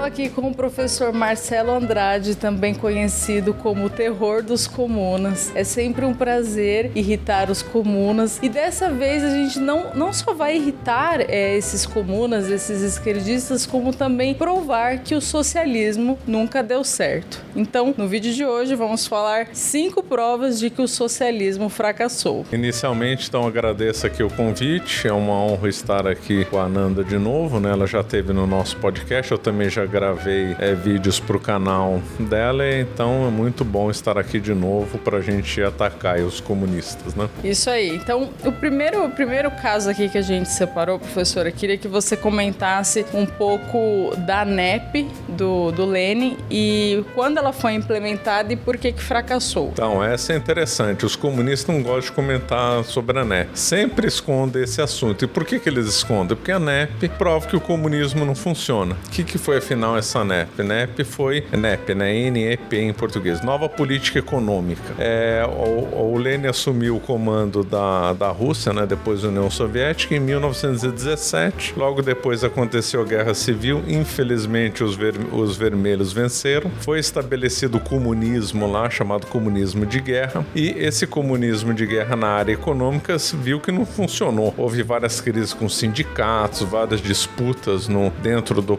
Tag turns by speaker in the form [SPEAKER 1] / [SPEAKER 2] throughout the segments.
[SPEAKER 1] aqui com o professor Marcelo Andrade, também conhecido como o terror dos comunas. É sempre um prazer irritar os comunas e dessa vez a gente não só vai irritar esses comunas, esses esquerdistas, como também provar que o socialismo nunca deu certo. Então, no vídeo de hoje vamos falar 5 provas de que o socialismo fracassou.
[SPEAKER 2] Inicialmente, então, agradeço aqui o convite, é uma honra estar aqui com a Ananda de novo, né? Ela já esteve no nosso podcast, eu também já gravei vídeos para o canal dela, então é muito bom estar aqui de novo para a gente atacar os comunistas, né?
[SPEAKER 1] Isso aí. Então, o primeiro caso aqui que a gente separou, professora, queria que você comentasse um pouco da NEP do Lenin e quando ela foi implementada e por que fracassou.
[SPEAKER 2] Então, essa é interessante. Os comunistas não gostam de comentar sobre a NEP. Sempre escondem esse assunto. E por que eles escondem? Porque a NEP prova que o comunismo não funciona. O que foi, afinal, essa NEP? NEP foi NEP, né? NEP em português. Nova Política Econômica. O Lenin assumiu o comando da Rússia, né? Depois da União Soviética, em 1917. Logo depois aconteceu a Guerra Civil. Infelizmente, os vermelhos venceram. Foi estabelecido o comunismo lá, chamado comunismo de guerra. E esse comunismo de guerra na área econômica se viu que não funcionou. Houve várias crises com sindicatos, várias disputas dentro do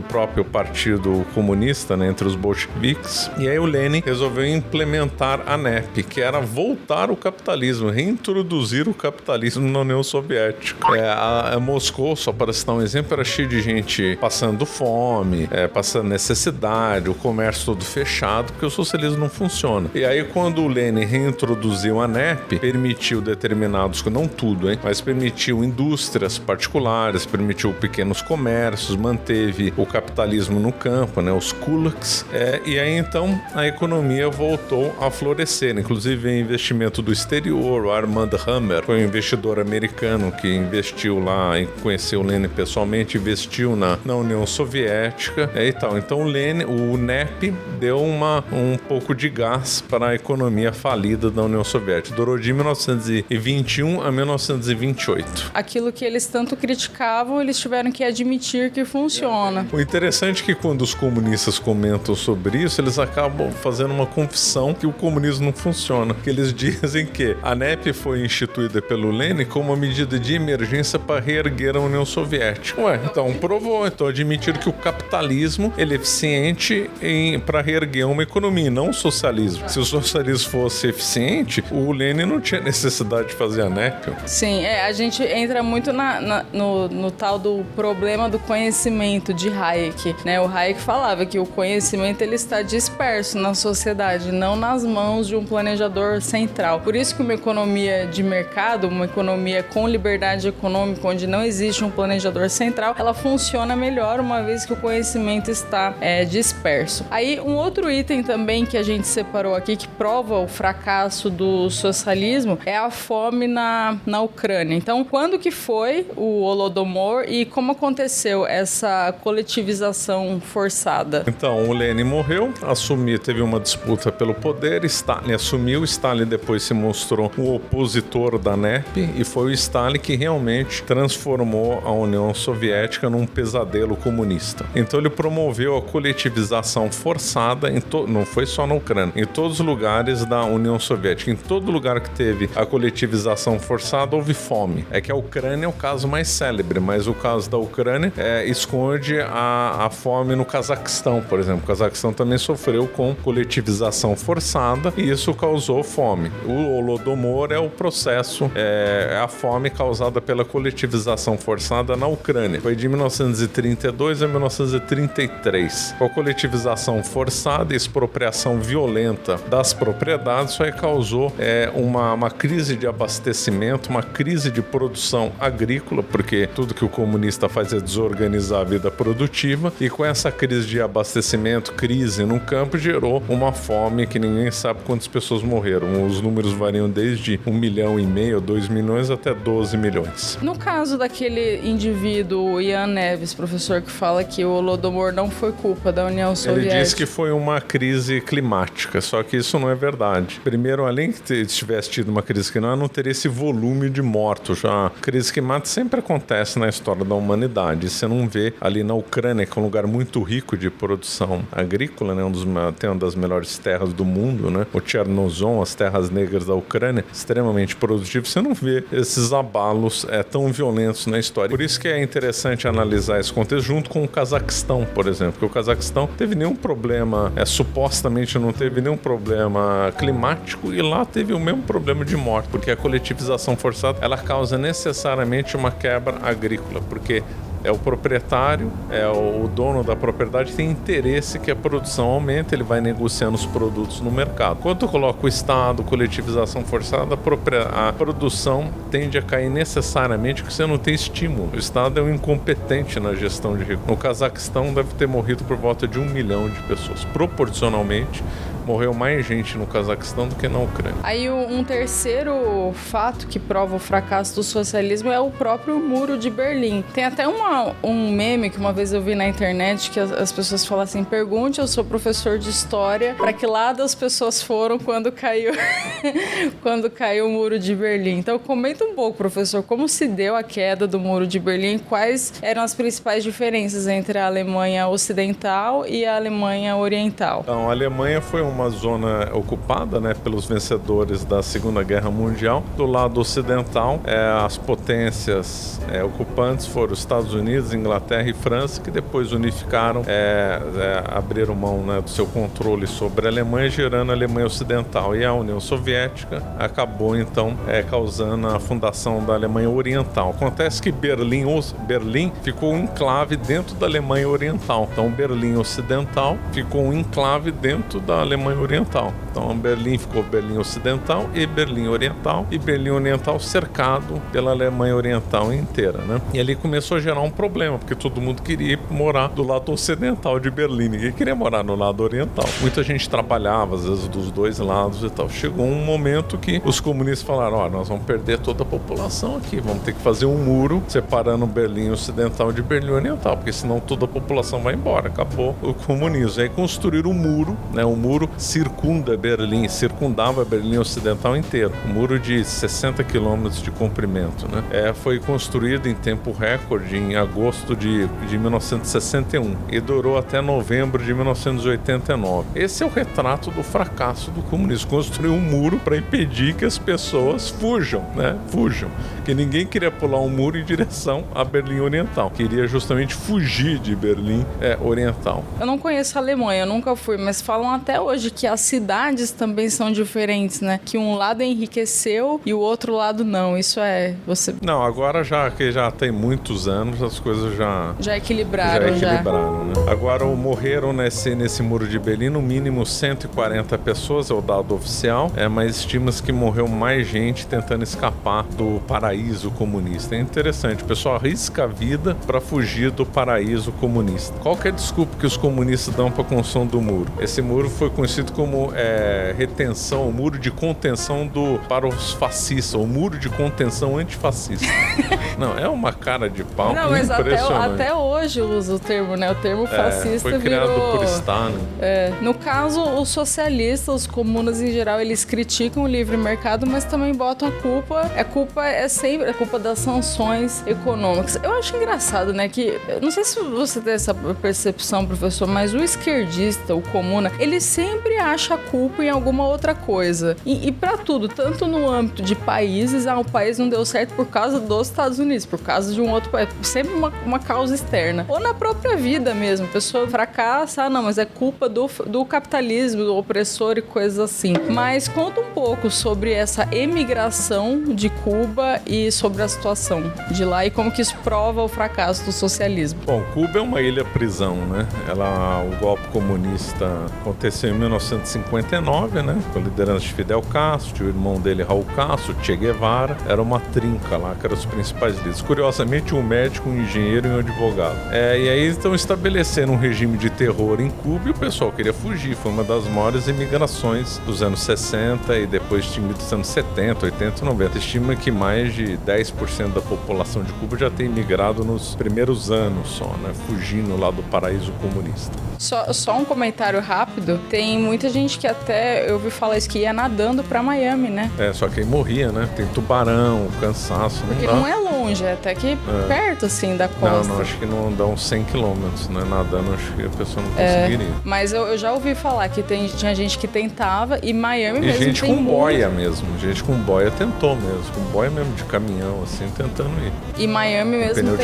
[SPEAKER 2] próprio partido comunista, né, entre os bolcheviques. E aí o Lenin resolveu implementar a NEP, que era voltar o capitalismo, reintroduzir o capitalismo na União Soviética. A Moscou, só para citar um exemplo, era cheio de gente passando fome, passando necessidade, o comércio todo fechado, porque o socialismo não funciona. E aí quando o Lenin reintroduziu a NEP, permitiu determinados, não tudo, mas permitiu indústrias particulares, permitiu pequenos comércios, manteve o capitalismo no campo, né, os kulaks, e aí então a economia voltou a florescer, inclusive em investimento do exterior. O Armand Hammer foi um investidor americano que investiu lá, e conheceu o Lenin pessoalmente, investiu na União Soviética e tal. Então o NEP deu um pouco de gás para a economia falida da União Soviética. Durou de 1921 a 1928.
[SPEAKER 1] Aquilo que eles tanto criticavam, eles tiveram que admitir que funciona.
[SPEAKER 2] O interessante é que quando os comunistas comentam sobre isso, eles acabam fazendo uma confissão que o comunismo não funciona. Que eles dizem que a NEP foi instituída pelo Lenin como uma medida de emergência para reerguer a União Soviética. Então provou, então admitiram que o capitalismo ele é eficiente para reerguer uma economia, não o socialismo. Se o socialismo fosse eficiente, o Lenin não tinha necessidade de fazer a NEP.
[SPEAKER 1] Sim, a gente entra muito no tal do problema do conhecimento de Hayek, né? O Hayek falava que o conhecimento ele está disperso na sociedade, não nas mãos de um planejador central. Por isso que uma economia de mercado, uma economia com liberdade econômica, onde não existe um planejador central, ela funciona melhor uma vez que o conhecimento está disperso. Aí um outro item também que a gente separou aqui que prova o fracasso do socialismo é a fome na Ucrânia. Então, quando que foi o Holodomor e como aconteceu essa coletivização forçada?
[SPEAKER 2] Então, o Lenin morreu, teve uma disputa pelo poder, Stalin assumiu, Stalin depois se mostrou o opositor da NEP e foi o Stalin que realmente transformou a União Soviética num pesadelo comunista. Então ele promoveu a coletivização forçada, não foi só na Ucrânia, em todos os lugares da União Soviética. Em todo lugar que teve a coletivização forçada, houve fome. É que a Ucrânia é o caso mais célebre, mas o caso da Ucrânia esconde a fome no Cazaquistão, por exemplo. O Cazaquistão também sofreu com coletivização forçada e isso causou fome. O Holodomor é o processo, a fome causada pela coletivização forçada na Ucrânia. Foi de 1932 a 1933. Com a coletivização forçada e expropriação violenta das propriedades, isso aí causou uma crise de abastecimento, uma crise de produção agrícola, porque tudo que o comunista faz é desorganizar a vida produtiva, e com essa crise de abastecimento, crise no campo, gerou uma fome que ninguém sabe quantas pessoas morreram. Os números variam desde 1,5 milhão, 2 milhões até 12 milhões.
[SPEAKER 1] No caso daquele indivíduo, Ian Neves, professor, que fala que o Holodomor não foi culpa da União Soviética.
[SPEAKER 2] Ele disse que foi uma crise climática, só que isso não é verdade. Primeiro, além que tivesse tido uma crise climática, não teria esse volume de mortos. A crise climática sempre acontece na história da humanidade. Você não vê ali na Ucrânia, Ucrânia, que é um lugar muito rico de produção agrícola, né? Tem uma das melhores terras do mundo, né? O Chernozem, as terras negras da Ucrânia, extremamente produtivo. Você não vê esses abalos tão violentos na história. Por isso que é interessante analisar esse contexto junto com o Cazaquistão, por exemplo, porque o Cazaquistão teve nenhum problema, supostamente não teve nenhum problema climático, e lá teve o mesmo problema de morte, porque a coletivização forçada, ela causa necessariamente uma quebra agrícola, porque é o proprietário, é o dono da propriedade, tem interesse que a produção aumente, ele vai negociando os produtos no mercado. Quando coloca o Estado, coletivização forçada, a produção tende a cair necessariamente porque você não tem estímulo. O Estado é um incompetente na gestão de recursos. No Cazaquistão deve ter morrido por volta de 1 milhão de pessoas. Proporcionalmente, morreu mais gente no Cazaquistão do que na Ucrânia.
[SPEAKER 1] Aí um terceiro fato que prova o fracasso do socialismo é o próprio Muro de Berlim. Tem até um meme que uma vez eu vi na internet que as pessoas falam assim: pergunte, eu sou professor de história, para que lado as pessoas foram quando caiu o Muro de Berlim. Então comenta um pouco, professor, como se deu a queda do Muro de Berlim, quais eram as principais diferenças entre a Alemanha Ocidental e a Alemanha Oriental.
[SPEAKER 2] Então, a Alemanha foi uma zona ocupada, né, pelos vencedores da Segunda Guerra Mundial. Do lado ocidental, as potências ocupantes foram os Estados Unidos, Inglaterra e França, que depois unificaram, abriram mão, né, do seu controle sobre a Alemanha, gerando a Alemanha Ocidental. E a União Soviética acabou, então, causando a fundação da Alemanha Oriental. Acontece que Berlim ficou um enclave dentro da Alemanha Oriental. Então, Berlim Ocidental ficou um enclave dentro da Alemanha Oriental. Então, Berlim ficou Berlim Ocidental e Berlim Oriental, e Berlim Oriental cercado pela Alemanha Oriental inteira, né? E ali começou a gerar um problema, porque todo mundo queria morar do lado ocidental de Berlim, ninguém queria morar no lado oriental. Muita gente trabalhava, às vezes, dos dois lados e tal. Chegou um momento que os comunistas falaram: nós vamos perder toda a população aqui, vamos ter que fazer um muro separando Berlim Ocidental de Berlim Oriental, porque senão toda a população vai embora, acabou o comunismo. Aí construíram um muro, né? O muro circundava Berlim Ocidental inteiro. Um muro de 60 quilômetros de comprimento, né? Foi construído em tempo recorde em agosto de 1961 e durou até novembro de 1989. Esse é o retrato do fracasso do comunismo. Construiu um muro para impedir que as pessoas fujam, né? Que ninguém queria pular um muro em direção a Berlim Oriental. Queria justamente fugir de Berlim Oriental.
[SPEAKER 1] Eu não conheço a Alemanha, eu nunca fui, mas falam até hoje que as cidades também são diferentes, né? Que um lado enriqueceu e o outro lado não. Isso você...
[SPEAKER 2] Não, agora que já tem muitos anos, as coisas já
[SPEAKER 1] equilibraram.
[SPEAKER 2] Né? Agora morreram nesse muro de Berlim no mínimo 140 pessoas, é o dado oficial, mas estima-se que morreu mais gente tentando escapar do paraíso comunista. É interessante, o pessoal arrisca a vida para fugir do paraíso comunista. Qual que é a desculpa que os comunistas dão para a construção do muro? Esse muro foi conhecido como retenção, o muro de contenção para os fascistas, o muro de contenção antifascista. Não, é uma cara de pau.
[SPEAKER 1] Não, mas
[SPEAKER 2] impressionante.
[SPEAKER 1] até hoje usa o termo, né? O termo fascista
[SPEAKER 2] foi criado por Stalin.
[SPEAKER 1] No caso, os socialistas, os comunas em geral, eles criticam o livre mercado, mas também botam a culpa. A culpa é sempre a culpa das sanções econômicas. Eu acho engraçado, né? Que, não sei se você tem essa percepção, professor, mas o esquerdista, o comuna, ele sempre acha a culpa em alguma outra coisa. E pra tudo, tanto no âmbito de países, o país não deu certo por causa dos Estados Unidos, por causa de um outro país, sempre uma causa externa. Ou na própria vida mesmo, a pessoa fracassa, não, mas é culpa do capitalismo, do opressor e coisas assim. Mas conta um pouco sobre essa emigração de Cuba e sobre a situação de lá e como que isso prova o fracasso do socialismo.
[SPEAKER 2] Bom, Cuba é uma ilha-prisão, né? O golpe comunista aconteceu em 1959, né? Com a liderança de Fidel Castro, o irmão dele, Raul Castro, Che Guevara. Era uma trinca lá, que eram os principais líderes. Curiosamente, um médico, um engenheiro e um advogado. E aí estão estabelecendo um regime de terror em Cuba e o pessoal queria fugir. Foi uma das maiores imigrações dos anos 60 e depois dos anos 70, 80 e 90. Estima que mais de 10% da população de Cuba já tem imigrado nos primeiros anos só, né? Fugindo lá do paraíso comunista.
[SPEAKER 1] Só um comentário rápido. Tem muita gente que até, eu ouvi falar isso, que ia nadando pra Miami, né?
[SPEAKER 2] Só que aí morria, né? Tem tubarão, cansaço.
[SPEAKER 1] Porque não é longe. longe, é até que perto, assim, da costa.
[SPEAKER 2] Não, acho que não dá uns 100 quilômetros, né? Nadando, acho que a pessoa não conseguiria.
[SPEAKER 1] Mas eu já ouvi falar que tinha gente que tentava, e Miami mesmo
[SPEAKER 2] gente
[SPEAKER 1] tem
[SPEAKER 2] com boia mesmo. Gente com boia tentou mesmo. Com boia mesmo, de caminhão, assim, tentando ir.
[SPEAKER 1] E Miami mesmo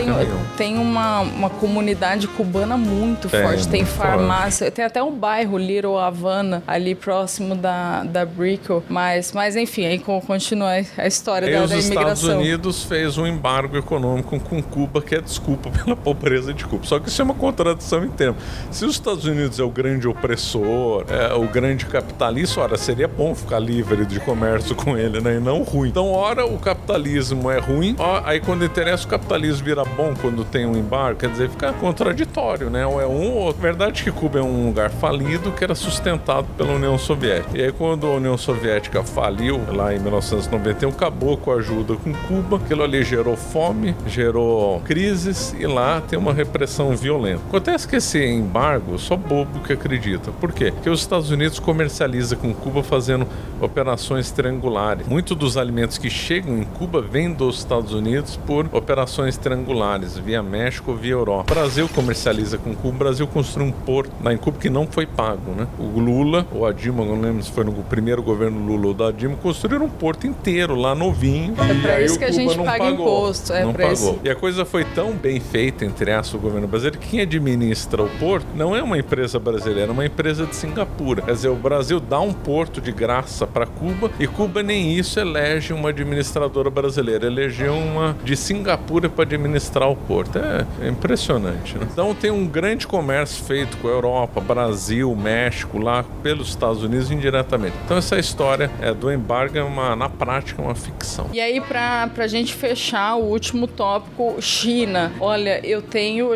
[SPEAKER 1] tem uma comunidade cubana muito forte. Tem farmácia, forte. Tem até um bairro, Little Havana, ali próximo da Brickell. Mas enfim, aí continua a história da imigração.
[SPEAKER 2] Os Estados Unidos fez um embargo econômico com Cuba, que é desculpa pela pobreza de Cuba. Só que isso é uma contradição em termos. Se os Estados Unidos é o grande opressor, o grande capitalista, ora, seria bom ficar livre de comércio com ele, né? E não ruim. Então, ora, o capitalismo é ruim, aí quando interessa o capitalismo vira bom quando tem um embargo, quer dizer, fica contraditório, né? Ou é um ou outro. Verdade que Cuba é um lugar falido que era sustentado pela União Soviética. E aí, quando a União Soviética faliu, lá em 1991, acabou com a ajuda com Cuba, aquilo ali gerou fome, gerou crises, e lá tem uma repressão violenta. Acontece que esse embargo, só bobo que acredita. Por quê? Porque os Estados Unidos comercializam com Cuba fazendo operações triangulares. Muitos dos alimentos que chegam em Cuba vêm dos Estados Unidos por operações triangulares, via México ou via Europa. O Brasil comercializa com Cuba, o Brasil construiu um porto lá em Cuba que não foi pago, né? O Lula, ou a Dilma, não lembro se foi no primeiro governo Lula ou da Dilma, construíram um porto inteiro lá novinho.
[SPEAKER 1] É pra isso que a gente paga imposto.
[SPEAKER 2] Não pagou. E a coisa foi tão bem feita, entre aspas, o governo brasileiro, que quem administra o porto não é uma empresa brasileira, é uma empresa de Singapura. Quer dizer, o Brasil dá um porto de graça para Cuba, e Cuba nem isso elege uma administradora brasileira, elegeu uma de Singapura para administrar o porto. É impressionante, né? Então tem um grande comércio feito com a Europa, Brasil, México, lá pelos Estados Unidos indiretamente. Então essa história do embargo na prática é uma ficção.
[SPEAKER 1] E aí, pra gente fechar o último tópico, China. Olha, eu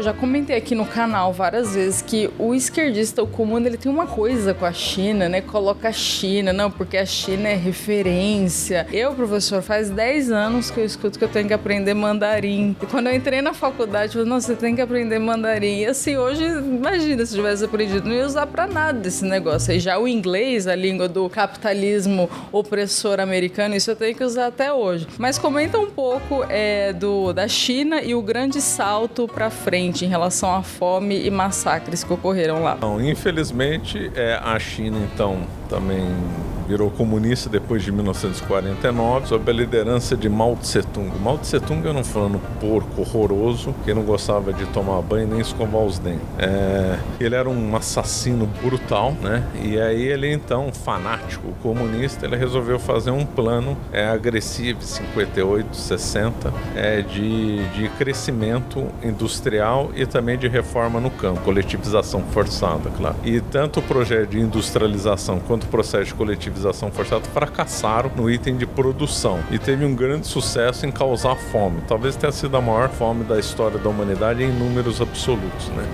[SPEAKER 1] já comentei aqui no canal várias vezes que o esquerdista, o comum, ele tem uma coisa com a China, né? Coloca a China, não, porque a China é referência. Professor, faz 10 anos que eu escuto que eu tenho que aprender mandarim. E quando eu entrei na faculdade, eu falei, nossa, você tem que aprender mandarim. E assim, hoje, imagina se eu tivesse aprendido, não ia usar pra nada esse negócio. E já o inglês, a língua do capitalismo opressor americano, isso eu tenho que usar até hoje. Mas comenta um pouco da China e o grande salto pra frente em relação à fome e massacres que ocorreram lá.
[SPEAKER 2] Não, infelizmente, a China, então, também virou comunista depois de 1949, sob a liderança de Mao Tse-tung. Mao Tse-tung era um fulano porco horroroso, que não gostava de tomar banho nem escovar os dentes. Ele era um assassino brutal, né? E aí ele, então, fanático comunista, ele resolveu fazer um plano agressivo, 58, 60, de crescimento industrial e também de reforma no campo, coletivização forçada, claro. E tanto o projeto de industrialização quanto o processo de coletivização forçada fracassaram no item de produção e teve um grande sucesso em causar fome. Talvez tenha sido a maior fome da história da humanidade em números absolutos, né?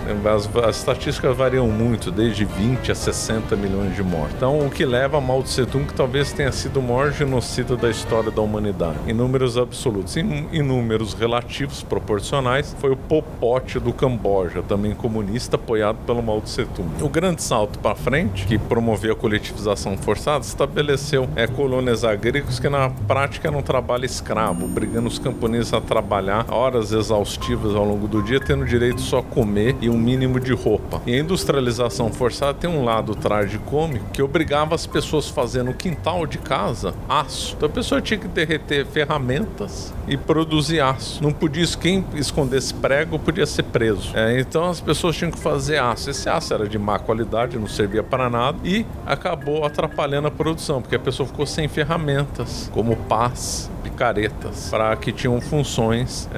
[SPEAKER 2] As estatísticas variam muito, desde 20 a 60 milhões de mortes. Então, o que leva a Mao Tse-tung, que talvez tenha sido o maior genocida da história da humanidade, em números absolutos. Em números relativos, proporcionais, foi o Pol Pot do Camboja, também comunista, apoiado pelo Mao Tse-tung. O grande salto para frente, que promoveu a coletivização forçada, estabeleceu colônias agrícolas que na prática era um trabalho escravo, obrigando os camponeses a trabalhar horas exaustivas ao longo do dia, tendo direito só a comer e um mínimo de roupa. E a industrialização forçada tem um lado tragicômico que obrigava as pessoas a fazer no quintal de casa aço. Então a pessoa tinha que derreter ferramentas e produzir aço. Não podia, quem escondesse prego podia ser preso. Então as pessoas tinham que fazer aço. Esse aço era de má qualidade, não servia para nada e acabou atrapalhando a produção, porque a pessoa ficou sem ferramentas, como pás, picaretas, para que tinham funções,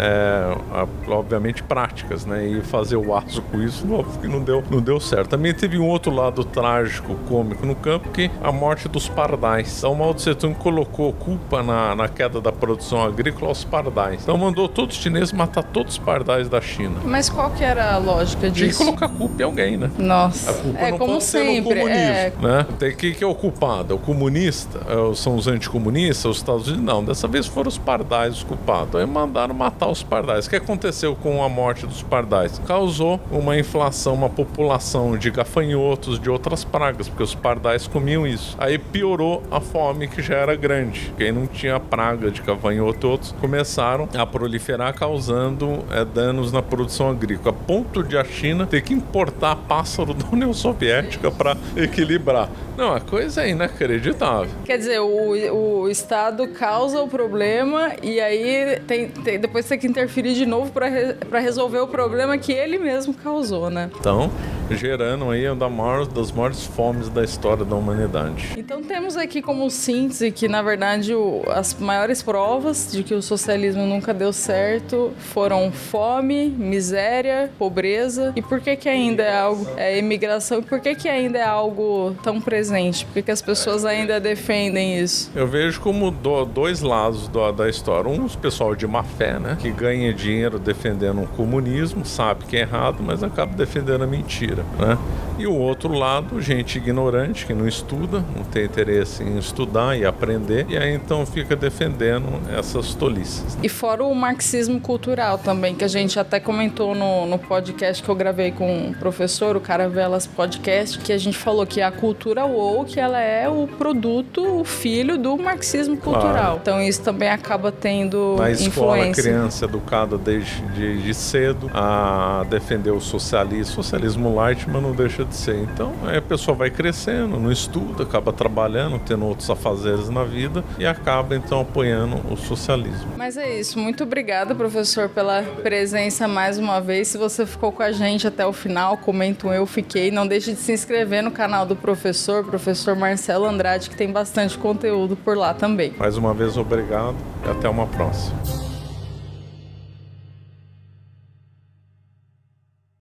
[SPEAKER 2] obviamente, práticas, né? E fazer o aço com isso, óbvio que não deu certo. Também teve um outro lado trágico, cômico no campo, que a morte dos pardais. Então, Mao Tse-tung colocou culpa na queda da produção agrícola aos pardais. Então, mandou todos os chineses matar todos os pardais da China.
[SPEAKER 1] Mas qual que era a lógica disso?
[SPEAKER 2] Tinha que colocar culpa em alguém, né?
[SPEAKER 1] Nossa.
[SPEAKER 2] A culpa não
[SPEAKER 1] como
[SPEAKER 2] pode ser no
[SPEAKER 1] sempre.
[SPEAKER 2] comunismo, né? Que é o culpado? É o comunista, são os anticomunistas, os Estados Unidos. Não, dessa vez foram os pardais os culpados. Aí mandaram matar os pardais. O que aconteceu com a morte dos pardais? Causou uma inflação, uma população de gafanhotos, de outras pragas, porque os pardais comiam isso. Aí piorou a fome, que já era grande. Quem não tinha praga de gafanhoto, outros começaram a proliferar, causando danos na produção agrícola, a ponto de a China ter que importar pássaro da União Soviética para equilibrar. Não, a coisa é inacreditável.
[SPEAKER 1] Quer dizer, o Estado causa o problema e aí depois tem que interferir de novo para resolver o problema que ele mesmo causou, né?
[SPEAKER 2] Então, gerando aí uma das maiores fomes da história da humanidade.
[SPEAKER 1] Então temos aqui como síntese que, na verdade, as maiores provas de que o socialismo nunca deu certo foram fome, miséria, pobreza. E por que ainda é algo... imigração. E por que ainda é algo tão presente? Por que as pessoas ainda defendem isso?
[SPEAKER 2] Eu vejo como dois lados da história. Um, os pessoal de má fé, né? Que ganha dinheiro defendendo o comunismo, sabe que é errado, mas acaba defendendo a mentira, né? E o outro lado, gente ignorante, que não estuda, não tem interesse em estudar e aprender, e aí então fica defendendo essas tolices.
[SPEAKER 1] E fora o marxismo cultural também, que a gente até comentou no podcast que eu gravei com o professor, o Caravelas Podcast, que a gente falou que a cultura woke, ela é o produto, o filho do marxismo cultural. Claro. Então isso também acaba tendo
[SPEAKER 2] na
[SPEAKER 1] influência.
[SPEAKER 2] Escola, a criança educada desde cedo a defender o socialismo light, mas não deixa de ser. Então aí a pessoa vai crescendo, não estuda, acaba trabalhando, tendo outros afazeres na vida e acaba então apoiando o socialismo.
[SPEAKER 1] Mas é isso, muito obrigada, professor, pela presença mais uma vez. Se você ficou com a gente até o final, comenta um eu fiquei. Não deixe de se inscrever no canal do professor Marcelo Andrade, que tem bastante conteúdo por lá também.
[SPEAKER 2] Mais uma vez, obrigado e até uma próxima.